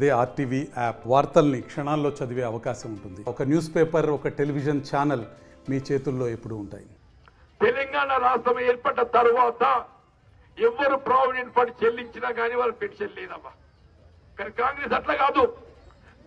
అదే RTV app వార్తల్ని క్షణాల్లో చదివే అవకాశం ఉంటుంది. ఒక న్యూస్ పేపర్, ఒక టెలివిజన్ ఛానల్ మీ చేతుల్లో ఎప్పుడూ ఉంటాయి. తెలంగాణ రాష్ట్రం ఏర్పడ్డ తర్వాత ఎవరు ప్రావిడెంట్ ఫండ్ చెల్లించినా కానీ వాళ్ళ పెన్షన్ లేదమ్మా. కానీ కాంగ్రెస్ అట్లా కాదు.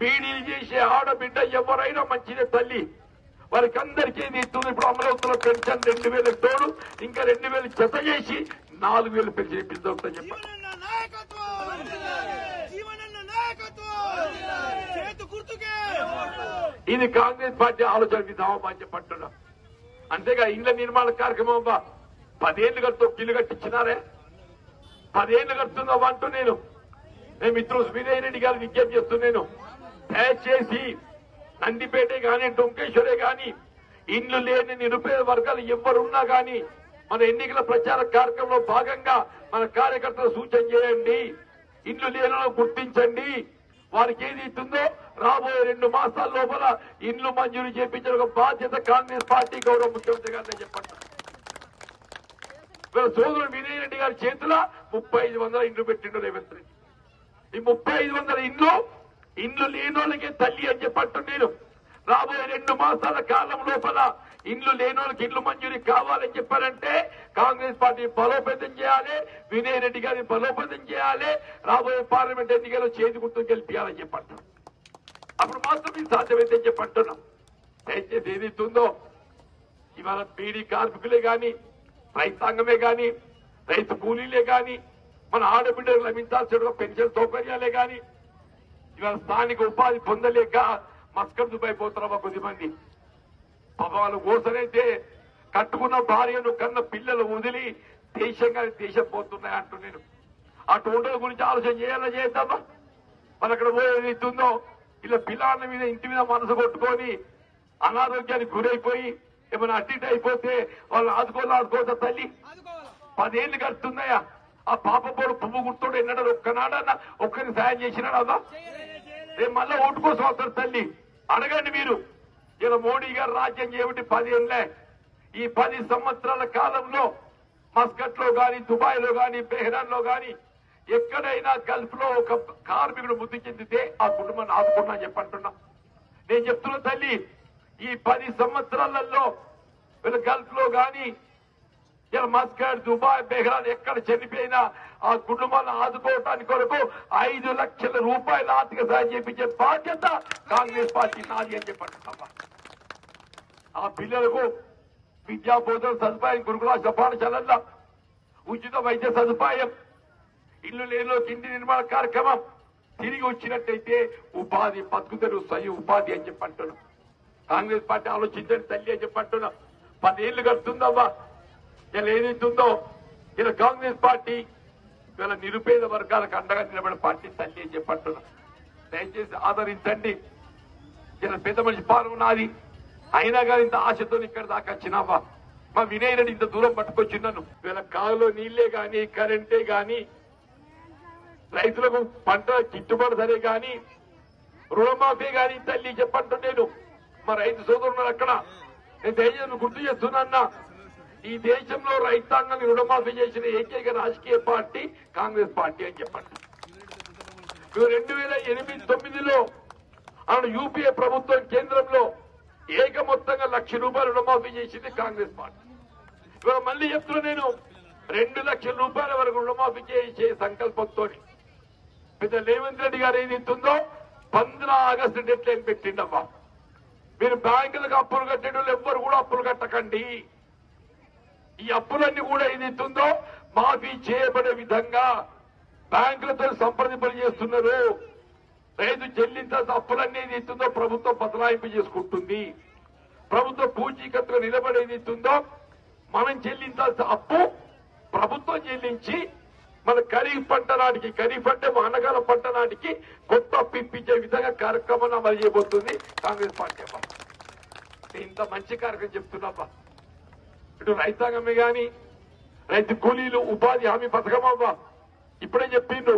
బీడీలు చేసే ఆడబిడ్డ ఎవరైనా మంచిదే తల్లి, వారికి అందరికీ ఇస్తుంది. ఇప్పుడు అమలవుతున్న పెన్షన్ 2000 తోడు ఇంకా 2000 జత చేసి 4000 పెన్షన్ ఇప్పిద్దాం చెప్పండి. ఇది కాంగ్రెస్ పార్టీ ఆలోచన విధానం అని చెప్పంటున్నా. అంతేగా ఇళ్ల నిర్మాణ కార్యక్రమం 10 ఏళ్లు కడుతూ ఇల్లు కట్టించినారే, 10 ఏళ్లు కడుతుందా అంటూ నేను మిత్రులు వినయ్ రెడ్డి గారు విజ్ఞప్తి చేస్తున్నాను. దయచేసి నందిపేటే గాని డొంకేశ్వరే గాని ఇండ్లు లేని నిరుపేద వర్గాలు ఎవరున్నా గాని మన ఎన్నికల ప్రచార కార్యక్రమంలో భాగంగా మన కార్యకర్తలు సూచన చేయండి. ఇండ్లు లేని గుర్తించండి. వారికి ఏది ఇస్తుందో రాబోయే 2 మాసాల లోపల ఇండ్లు మంజూరు చేయించిన ఒక బాధ్యత కాంగ్రెస్ పార్టీ గౌరవ ముఖ్యమంత్రి గారిని చెప్పండి. వీళ్ళ సోదరుడు వినయ్ రెడ్డి గారి చేతుల 3500 ఇండ్లు పెట్టిండు రేవంత్ రెడ్డి. ఈ 3500 ఇండ్లు లేనోళ్ళకే తల్లి అని చెప్పట్టు నేను. రాబోయే 2 మాసాల కాలం లోపల ఇండ్లు లేనోళ్ళకి ఇండ్లు మంజూరీ కావాలని చెప్పారంటే కాంగ్రెస్ పార్టీ బలోపేతం చేయాలి, వినయ్ రెడ్డి గారిని బలోపేతం చేయాలి, రాబోయే పార్లమెంట్ ఎన్నికల్లో చేతి గుర్తు గెలిపించాలని చెప్పంటున్నాం. అప్పుడు మాత్రం ఇది సాధ్యమైతే చెప్పంటున్నాం. దయచేసి ఏదైతుందో ఇవాళ బీడీ కార్మికులే గాని, రైతాంగమే గాని, రైతు కూలీలే గాని, మన ఆడబిడ్డలు లభించాల్సిన పెన్షన్ సౌకర్యాలే గాని, ఇవాళ స్థానిక ఉపాధి పొందలేక మస్కర్ దుబాయ్ పోతున్నామా కొద్దిమంది. పాపాలు కోసనైతే కట్టుకున్న భార్యను కన్న పిల్లలు వదిలి దేశం పోతున్నాయి అంటూ నేను. అటు గురించి ఆలోచన చేయాలా చేద్దామా? మరి అక్కడ పోయేది ఇస్తుందో ఇలా పిల్లల మీద ఇంటి మీద మనసు కొట్టుకొని అనారోగ్యానికి గురైపోయి ఏమైనా అడ్డిట్ అయిపోతే వాళ్ళు ఆదుకోతా తల్లి. 10 ఏళ్లు కడుతున్నాయా? ఆ పాప పోడు పువ్వు గుర్తుడు ఎన్నడూ ఒక్కనాడన్నా ఒక్కరికి సాయం చేసినాడా? రేపు మళ్ళా ఓటు కోసం వస్తారు తల్లి. అడగండి మీరు. ఇలా మోడీ గారు రాజ్యం చేయబట్టి 10 ఏళ్లే. ఈ 10 సంవత్సరాల కాలంలో మస్కట్ లో గాని, దుబాయ్ లో గాని, బెహ్రాన్ లో గాని ఎక్కడైనా గల్ఫ్ లో ఒక కార్మికుడు మృతి చెందితే ఆ కుటుంబాన్ని ఆదుకున్నా చెప్పంటున్నా. నేను చెప్తున్నా తల్లి, ఈ 10 సంవత్సరాలలో వీళ్ళ గల్ఫ్ లో గాని, ఇలా మస్కట్, దుబాయ్, బెహ్రాన్ ఎక్కడ చనిపోయినా ఆ కుటుంబాన్ని ఆదుకోవటానికి కొరకు 5 లక్షల రూపాయల ఆర్థిక సాయం చేయించే బాధ్యత కాంగ్రెస్ పార్టీ నాది అని చెప్పంటున్నా. ఆ పిల్లలకు విద్యా బోధన సదుపాయం, గురుకుల పాఠశాలల్లో ఉచిత వైద్య సదుపాయం, ఇల్లు లేనిలో ఇంటి నిర్మాణ కార్యక్రమం తిరిగి వచ్చినట్టయితే ఉపాధి, బతుకుదరు స్వయం ఉపాధి అని చెప్పంటున్నాం. కాంగ్రెస్ పార్టీ ఆలోచించండి తల్లి అని చెప్పంటున్నా. 10 ఏళ్లు గడుతుందమ్మా. ఇలా ఏదైతుందో ఇలా కాంగ్రెస్ పార్టీ ఇలా నిరుపేద వర్గాలకు అండగా నిలబడే పార్టీ తల్లి అని చెప్పంటున్నా. దయచేసి ఆదరించండి. ఇలా పెద్ద మనిషి పాల్గొన్నది అయినా కానీ ఇంత ఆశతో ఇక్కడ దాకా వచ్చినావా? మా వినయ్ రెడ్డి ఇంత దూరం పట్టుకొచ్చిన్నాను. వీళ్ళ కాలులో నీళ్లే గాని, కరెంటే గాని, రైతులకు పంట గిట్టుబాటు సరే గాని, రుణమాఫీ గాని తల్లి చెప్పంటూ నేను మా రైతు సోదరున్నారు అక్కడ. నేను దయచేసి గుర్తు చేస్తున్నా, ఈ దేశంలో రైతాంగాన్ని రుణమాఫీ చేసిన ఏకైక రాజకీయ పార్టీ కాంగ్రెస్ పార్టీ అని చెప్పండి. 2008-9లో ఆనాడు యూపీఏ ప్రభుత్వం కేంద్రంలో ఏక మొత్తంగా 1 లక్ష రూపాయలు రుణమాఫీ చేసింది కాంగ్రెస్ పార్టీ. ఇవాళ మళ్ళీ చెప్తున్నా నేను, 2 లక్షల రూపాయల వరకు రుణమాఫీ చేసే సంకల్పంతో పెద్ద రేవంత్ రెడ్డి గారు ఏది ఇస్తుందో 15 ఆగస్టు డెడ్ లైన్ పెట్టిండమ్మా. మీరు బ్యాంకులకు అప్పులు కట్టేటోళ్ళు ఎవ్వరు కూడా అప్పులు కట్టకండి. ఈ అప్పులన్నీ కూడా ఏది ఇస్తుందో మాఫీ చేయబడే విధంగా బ్యాంకులతో సంప్రదింపులు చేస్తున్నారు. రైతు చెల్లించాల్సిన అప్పులన్నీ ఏది ఇస్తుందో ప్రభుత్వం బదలాయింపు చేసుకుంటుంది. ప్రభుత్వం పూచీకత్తుగా నిలబడేది ఇస్తుందో మనం చెల్లించాల్సిన అప్పు ప్రభుత్వం చెల్లించి మన ఖరీఫ్ పంట నాటికి, ఖరీఫ్ అంటే వానకాల పంట నాటికి కొత్త అప్పు ఇప్పించే విధంగా కార్యక్రమాన్ని అమలు చేయబోతుంది కాంగ్రెస్ పార్టీ. ఇంత మంచి కార్యక్రమం చెప్తున్నాబ్బా. ఇటు రైతాంగమే గాని, రైతు కూలీలు ఉపాధి హామీ పథకం అవ్వా. ఇప్పుడే చెప్పిండు,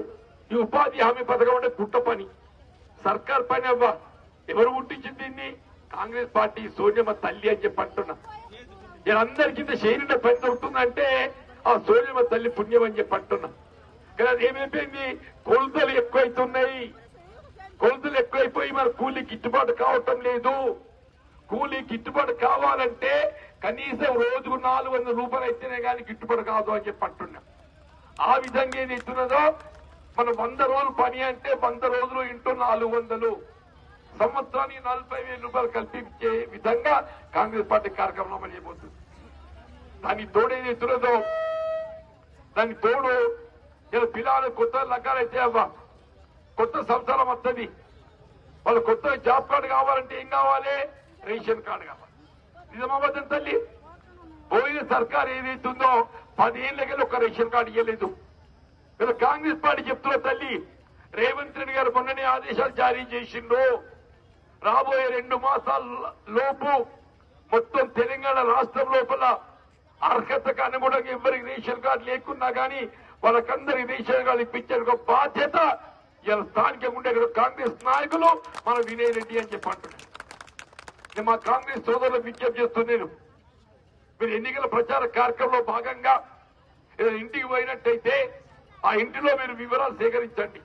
ఈ ఉపాధి హామీ పథకం అంటే గుట్ట పని, సర్కార్ పని అవ్వా. ఎవరు పుట్టించింది దీన్ని? కాంగ్రెస్ పార్టీ సోనియమ్మ తల్లి అని చెప్పి అంటున్నా. అందరికీ ఇంత శరీర పని దొరుకుతుందంటే ఆ సోనియమ్మ తల్లి పుణ్యం అని చెప్పి అంటున్నా. కానీ అది ఏమైపోయింది? కొలతలు ఎక్కువైతున్నాయి, కొలతలు ఎక్కువైపోయి మరి కూలీ గిట్టుబాటు కావటం లేదు. కూలీ గిట్టుబాటు కావాలంటే కనీసం రోజుకు 400 రూపాయలు అయితేనే కానీ గిట్టుబాటు కాదు అని చెప్పి అంటున్నా. ఆ విధంగా ఏది ఇస్తున్నదో మనం 100 రోజులు పని అంటే 100 రోజులు ఇంటూ 400 సంవత్సరానికి 40,000 రూపాయలు కల్పించే విధంగా కాంగ్రెస్ పార్టీ కార్యక్రమం అమలు చేయబోతుంది. దానికి తోడు ఏది ఇస్తున్నదో దానికి తోడు ఇలా పిల్లలు కొత్త లగ్గాలైతే అవ్వ కొత్త సంవత్సరం వస్తుంది. వాళ్ళు కొత్త జాబ్ కార్డు కావాలంటే ఏం కావాలి? రేషన్ కార్డు కావాలి. నిజమాబాద్ తల్లి పోయిన సర్కార్ ఏదైతుందో 10 ఏళ్ళకి ఒక రేషన్ కార్డు ఇవ్వలేదు. ఇలా కాంగ్రెస్ పార్టీ చెప్తున్న తల్లి రేవంత్ రెడ్డి గారు మొన్ననే ఆదేశాలు జారీ చేసిండ్రు. రాబోయే 2 మాసాల లోపు మొత్తం తెలంగాణ రాష్ట్రం లోపల అర్హతకు అనుగుణంగా ఎవరికి రేషన్ కార్డు లేకున్నా కానీ వాళ్ళకందరికి రేషన్ కార్డు ఇప్పించే ఒక బాధ్యత ఇలా స్థానికంగా ఉండే కాంగ్రెస్ నాయకులు మన వినయ్ రెడ్డి అని చెప్పి అంటున్నారు. నేను మా కాంగ్రెస్ సోదరులకు విజ్ఞప్తి చేస్తున్నాను, మీరు ఎన్నికల ప్రచార కార్యక్రమంలో భాగంగా ఏదైనా ఇంటికి పోయినట్టయితే ఆ ఇంటిలో మీరు వివరాలు సేకరించండి.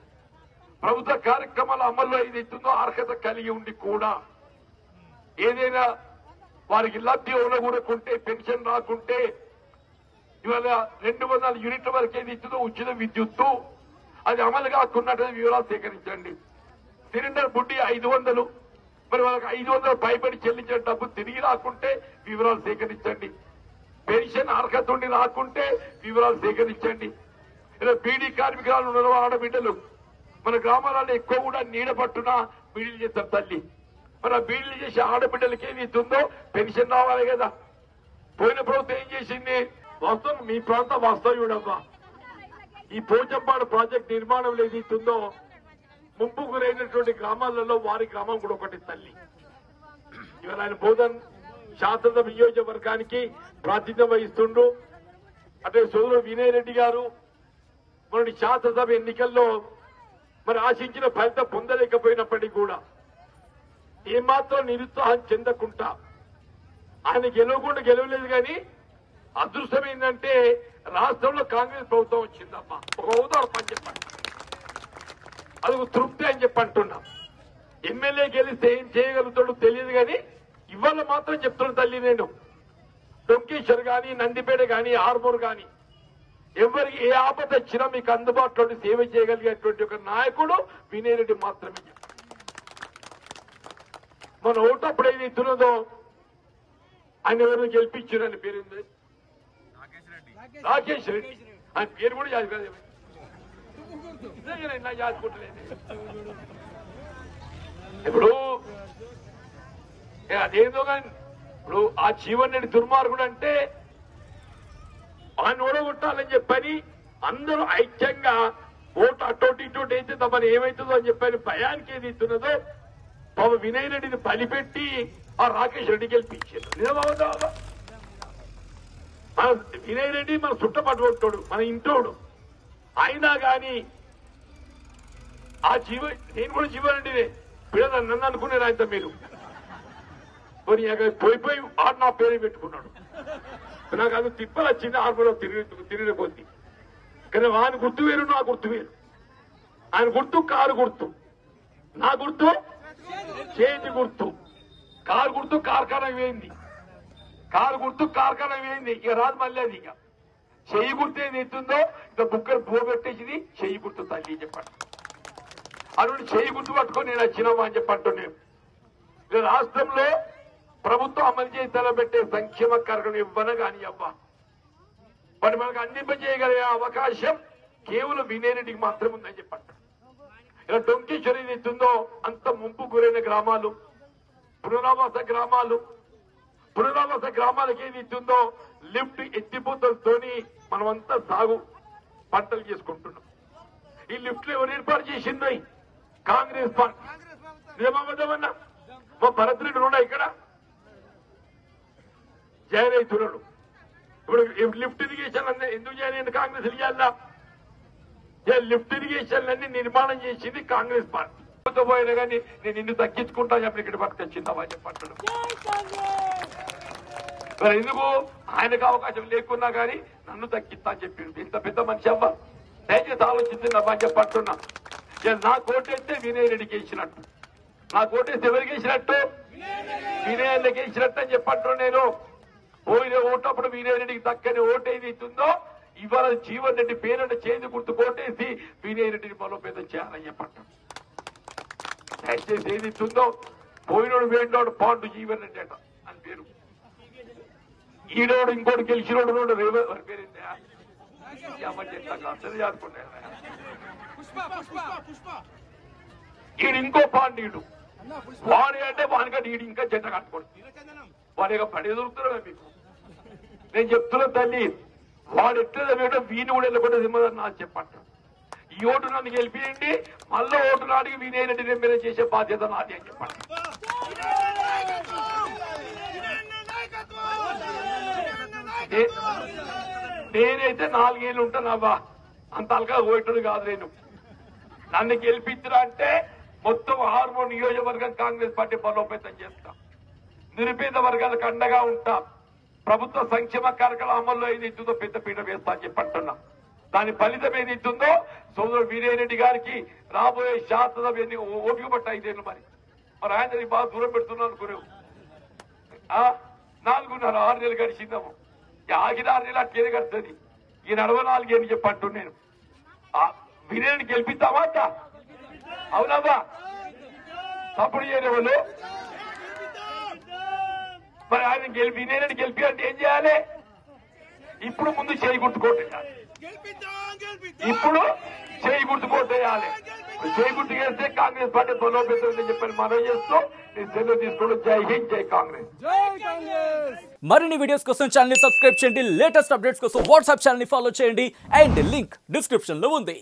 ప్రభుత్వ కార్యక్రమాల అమల్లో ఏది ఇస్తుందో అర్హత కలిగి ఉండి కూడా ఏదైనా వారికి లబ్ధి ఉండకూడకుంటే పెన్షన్ రాకుంటే ఇవాళ 200 యూనిట్ల వరకు ఏది ఇస్తుందో ఉచిత విద్యుత్తు అది అమలు కాకున్నట్టు వివరాలు సేకరించండి. సిలిండర్ బుడ్డి 500 మరి వాళ్ళకి 500 పైబడి చెల్లించే డబ్బు తిరిగి రాకుంటే వివరాలు సేకరించండి. పెన్షన్ అర్హత ఉండి రాకుంటే వివరాలు సేకరించండి. ఇలా బీడీ కార్మికురాలు ఉన్న ఆడబిడ్డలు మన గ్రామాలలో ఎక్కువ కూడా నీడ పట్టున బీడీలు చేస్తారు తల్లి. మరి ఆ బీడీలు చేసే ఆడబిడ్డలకి ఏమి ఇస్తుందో పెన్షన్ రావాలి కదా. పోయిన ప్రభుత్వం ఏం చేసింది? వాస్తవం మీ ప్రాంతం వాస్తవ్యుడమ్మా. ఈ పోచంపాడు ప్రాజెక్ట్ నిర్మాణంలో ఏది ఇస్తుందో ముంపు గురైనటువంటి గ్రామాలలో వారి గ్రామం కూడా ఒకటి తల్లి. ఇవాళ ఆయన బోధన్ శాసనసభ నియోజకవర్గానికి ప్రాతినిధ్యం వహిస్తుండ్రు. అంటే సోదరుడు వినయ్ రెడ్డి గారు మన శాసనసభ ఎన్నికల్లో మరి ఆశించిన ఫలితం పొందలేకపోయినప్పటికీ కూడా ఏమాత్రం నిరుత్సాహం చెందకుండా ఆయన గెలవలేదు కానీ అదృష్టం ఏంటంటే రాష్ట్రంలో కాంగ్రెస్ ప్రభుత్వం వచ్చిందమ్మా. ఒక ఉదాహరణ పని చెప్పండి, అది ఒక తృప్తి అని చెప్పి అంటున్నాం. ఎమ్మెల్యే గెలిస్తే ఏం చేయగలుగుతాడో తెలియదు కానీ ఇవాళ మాత్రం చెప్తున్న తల్లి నేను డొంకేశ్వర్ గాని నందిపేట గాని ఆర్మూర్ గాని ఎవరికి ఏ ఆపద వచ్చినా మీకు అందుబాటులో సేవ చేయగలిగేటువంటి ఒక నాయకుడు వినయ్ రెడ్డి మాత్రమే. మన ఓటప్పుడు ఏది ఇస్తున్నదో ఆయన ఎవరు గెలిపించారని పేరుంది రాకేష్ రెడ్డి. ఆయన పేరు కూడా యాదు కదా యాదుకుంటలేదు. ఇప్పుడు అదేందో కానీ ఇప్పుడు ఆ జీవన్ రెడ్డి దుర్మార్గుడు అంటే ఆయన ఓడగొట్టాలని చెప్పని అందరూ ఐక్యంగా ఓటు అటోటి ఇటోటి అయితే తమని ఏమైతుందో అని చెప్పని భయానికి ఏది ఇస్తున్నదో పాప వినయ్ రెడ్డిని బలిపెట్టి ఆ రాకేష్ రెడ్డి గెలిపించారు. నిజమవుతా మన వినయ్ రెడ్డి మన చుట్టపట్టుకుంటాడు మన ఇంటోడు అయినా కానీ ఆ నేను కూడా జీవరెడ్డినే పిల్లలు నన్ను అనుకునేది ఆయనతో మీరు పోయిపోయి ఆడు నా పేరు పెట్టుకున్నాడు. నాకు అది తిప్పలు వచ్చింది ఆరు తిరిగి కొద్ది కానీ ఆయన గుర్తు వేరు నా గుర్తు వేరు. ఆయన గుర్తు కారు గుర్తు, నా గుర్తు చేతి గుర్తు. కారు గుర్తు కార్ఖానా వేయింది, కారు గుర్తు కార్ఖానా వేయింది. ఇక రాదు మళ్ళీ అది. ఇక చెయ్యి గుర్తు ఏది ఎత్తుందో ఇక బుక్కలు బో పెట్టేసింది చెయ్యి గుర్తు తల్లి చెప్పండి. అటువంటి చెయ్యి గుర్తు పట్టుకొని నేను వచ్చినామా అని చెప్పంటున్నాను. ఇక రాష్ట్రంలో ప్రభుత్వం అమలు చేసి తలబెట్టే సంక్షేమ కార్యక్రమం ఇవ్వన కానీ అవ్వా వాటి మనకు అందింపజేయగలిగే అవకాశం కేవలం వినయ్ రెడ్డికి మాత్రం ఉందని చెప్పండి. ఇలా డొంకేశ్వరి ఎత్తుందో అంత ముంపు గురైన గ్రామాలు పునరావాస గ్రామాలకి ఏది ఇస్తుందో లిఫ్ట్ ఎత్తిపోతలతోని మనమంతా సాగు పంటలు చేసుకుంటున్నాం. ఈ లిఫ్ట్లు ఎవరు ఏర్పాటు చేసిందో కాంగ్రెస్ పార్టీ. నిజమన్నా మా భరత్ రెడ్డి కూడా ఇక్కడ జాయిన్ అవుతున్నాడు. ఇప్పుడు లిఫ్ట్ ఇరిగేషన్ అన్నీ ఎందుకు జాయిన్ అయింది? కాంగ్రెస్ ఇవ్వాలా? లిఫ్ట్ ఇరిగేషన్ అన్ని నిర్మాణం చేసింది కాంగ్రెస్ పార్టీ. పోయినా కానీ నేను నిన్ను తగ్గించుకుంటా చెప్పి ఇక్కడ పట్టుకొచ్చిందామా చెప్పంటాడు. మరి ఎందుకు ఆయనకు అవకాశం లేకున్నా కానీ నన్ను తగ్గిస్తా అని చెప్పింది. ఇంత పెద్ద మనిషి అవ్వ దయచేసి ఆలోచించిందమ్మా అని చెప్పంటున్నా. నాకు ఓటేస్తే వినయ్ రెడ్డికి వేసినట్టు, నాకు ఓటేస్తే ఎవరికి వేసినట్టు? వినయ్ రెడ్డికి వేసినట్టు అని చెప్పంటూ నేను పోయిన ఓటప్పుడు వినయ్ రెడ్డికి దక్కని ఓటు ఏదైతుందో ఇవాళ జీవన్ రెడ్డి పేరుంటే చేతి గుర్తు కోటేసి వినయ్ రెడ్డిని బలోపేతం చేయాలని చెప్పంటాం. దయచేసి ఏదైతుందో పోయినోడు వేడినోడు పాండు జీవన్ రెడ్డి అంట అని పేరు, ఈడోడు ఇంకోటి గెలిచినోడు వారి పేరేంటి అర్థం చేసుకుంటా. ఈడు ఇంకో పాండీయుడు వాడి అంటే వానికంటే ఈడు ఇంకా జంట కట్టుకోండి, వాడి యొక్క పని ఎదురుతున్నాడు మీకు. నేను చెప్తున్నా తల్లి, వాడు ఎట్లా చదివేయడం వీని కూడా వెళ్ళకుండా సిమ్మదని నాకు చెప్పంట. ఈ ఓటు నన్ను గెలిపియండి, మళ్ళా ఓటు నాటికి వినయ్ రెడ్డిని ఎమ్మెల్యే చేసే బాధ్యత నాది అని చెప్పండి. నేనైతే 4 ఏళ్ళు ఉంటానవ్వా, అంత అలగా ఓటుడు కాదు. నేను నన్ను గెలిపించరా అంటే మొత్తం హార్మోన్ నియోజకవర్గం కాంగ్రెస్ పార్టీ బలోపేతం చేస్తాం, నిరుపేద వర్గాలకు అండగా ఉంటాం, ప్రభుత్వ సంక్షేమ కార్యక్రమాల అమల్లో ఏదైతుందో పెద్ద పీట వేస్తా అని చెప్పంటున్నా. దాని ఫలితం ఏదైతుందో సోదరుడు వినయ్ రెడ్డి గారికి రాబోయే శాసనసభ ఓపిక పట్ట 5 ఏళ్ళు. మరి ఆయన బాగా దూరం పెడుతున్నాను అనుకునేవు. 4.5-6 నెలలు గడిచిందాము, ఆగిన 6 నెలలు అట్లే గడుతుంది. ఈ 44 ఏళ్ళు చెప్పంటు నేను వినయ్ రెడ్డి గెలిపిస్తావా అక్క? అవునవ్వా, తప్పుడు చేయని వాళ్ళు మరి ఆయన వినయ్ రెడ్డి గెలిపి అంటే ఏం చేయాలి? ఇప్పుడు ముందు చేయి గుర్తుకోటేయాలి, ఇప్పుడు చేయి గుర్తుకోటేయాలి. చేయి గుర్తు చేస్తే కాంగ్రెస్ పార్టీ బలోపేతం చెప్పని మనం చేస్తూ నేను సెలవు తీసుకోవడం. జై హింద్, జై కాంగ్రెస్. మరిన్ని వీడియోస్ కోసం ఛానల్ ని సబ్స్క్రైబ్ చేయండి, లేటెస్ట్ అప్డేట్స్ కోసం వాట్సాప్ ఛానల్ ని ఫాలో చేయండి అండ్ లింక్ డిస్క్రిప్షన్ లో ఉంది.